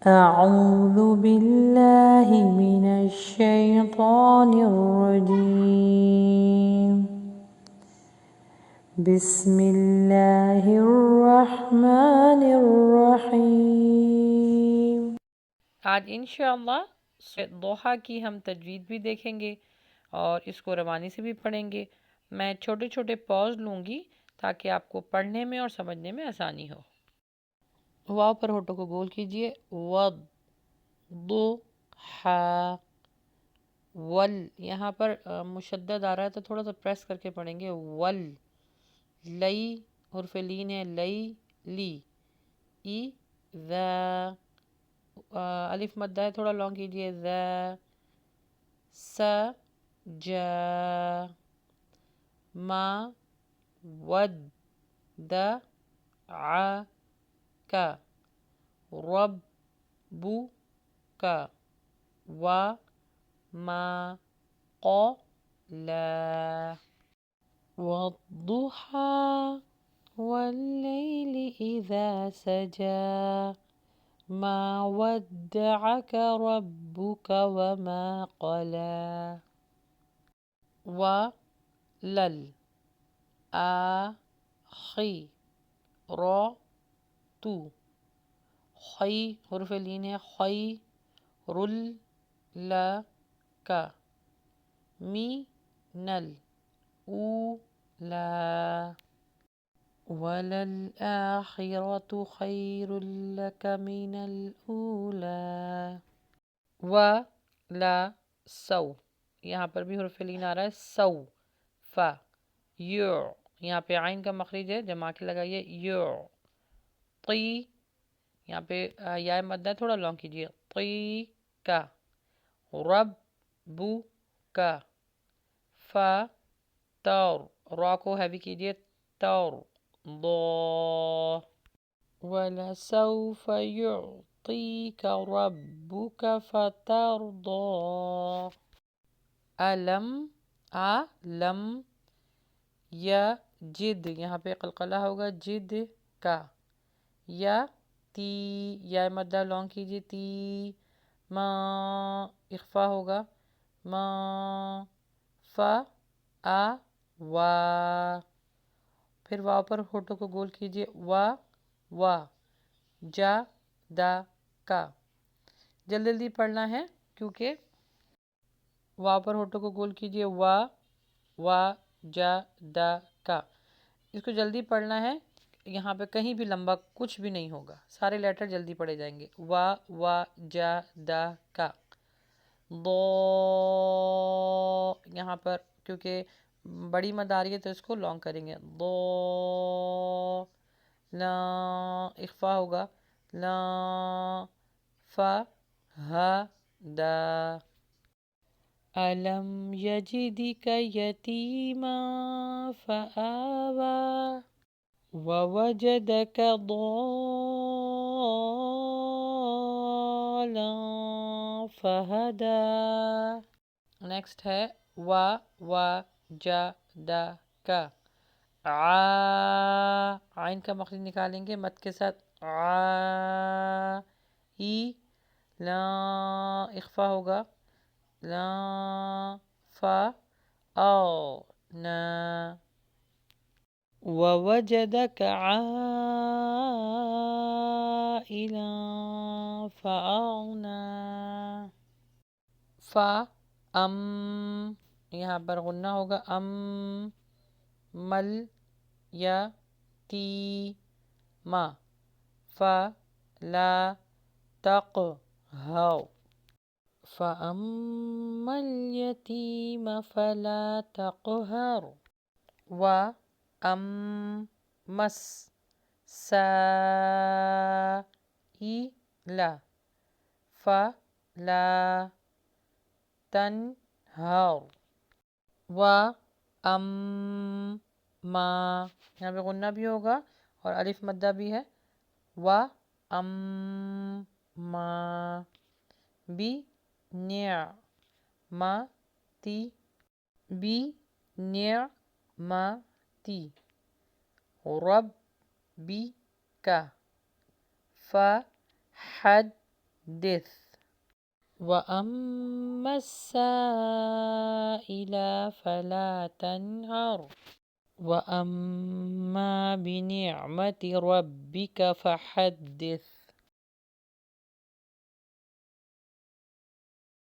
أعوذ بالله من الشيطان الرجيم بسم الله الرحمن الرحیم۔ آج انشاءاللہ سورہ ضحیٰ کی ہم تجوید بھی دیکھیں گے اور اس کو روانی سے بھی پڑھیں گے۔ میں چھوٹے چھوٹے پاز لوں گی تاکہ آپ کو پڑھنے میں اور سمجھنے میں آسانی ہو۔ واو پر ہونٹوں کو گول کیجئے، وضحیٰ، ول، یہاں پر مشدد آ رہا ہے تو تھوڑا سا پریس کر کے پڑھیں گے، ول، لئی، حرف لین ہے، لئی، لی، ای، ذا، الف مدہ ہے تھوڑا لانگ کیجئے، ذا، سا، جا، ما، ود، دا، ع، کا، رب، بو، کا، وا، ما، قو، لا، والضحى والليل إذا سجى ما ودعك ربك وما قلى، ولل، آخي، را، تو، خي، حرف لین ہے، خي، رل، لا، کا، می، نل، أولى، وللآخرة خير لك من الأولى، ولا، سو، یہاں پر بھی حرف لین آ رہا ہے، سو، فا، یو، یہاں پہ عین کا مخرج ہے، جمع کے لگائیے، یو، طی، یہاں پہ یا مدہ تھوڑا لانگ کیجیے، طی، کا، رب، بو، کا، فا، تور، را کو ہیوی کیجئے، تور، ضا، وَلَسَوْفَ يُعْطِيكَ رَبُّكَ فَتَرْضَى، أَلَم، لم، یا، جد، یہاں پہ قلقلہ ہوگا، جد، کا، یا، تی، یا مدہ لانگ کیجئے، تی، ما، اخفا ہوگا، ما، فا، وا، پھر واو پر ہونٹوں کو گول کیجئے، وا، جا، دا، کا، جلدی جلدی پڑھنا ہے کیونکہ واو پر ہونٹوں کو گول کیجئے، وا، جا، دا، کا، اس کو جلدی پڑھنا ہے، یہاں پہ کہیں بھی لمبا کچھ بھی نہیں ہوگا، سارے لیٹر جلدی پڑھے جائیں گے، وا، جا، دا، کا، ضا، یہاں پر کیونکہ بڑی مد آ رہی ہے تو اس کو لانگ کریں گے، ضا، لا، اخفا ہوگا، لا، فا، ہا، دا، أَلَمْ يَجِدْكَ يَتِيمًا فَآوَى وَوَجَدَكَ ضَالًّا فَهَدَى، نیکسٹ ہے وا، جا، دا، کا، عین کا مخرج نکالیں گے مد کے ساتھ، ای، لا، اخفا ہوگا، لا، فا، نا، وَوَجَدَكَ عَائِلًا فَأَغْنَى، فا، یہاں پر غنہ ہوگا، مل، یا، تی، ما، فا، لا، تق، ہو، فَأَمَّا الْيَتِيمَ فَلَا تَقْهَرْ، مس، لا، فا، لا، تنہر، ما، یہاں پہ غنہ بھی ہوگا اور الف مدہ بھی ہے، ما، بی، نعمتی، رب، بی، کا، فا، حد، دث. وَأَمَّا السَّائِلَ فَلَا تَنْهَرْ وَأَمَّا بِنِعْمَةِ رَبِّكَ فَحَدِّثْ.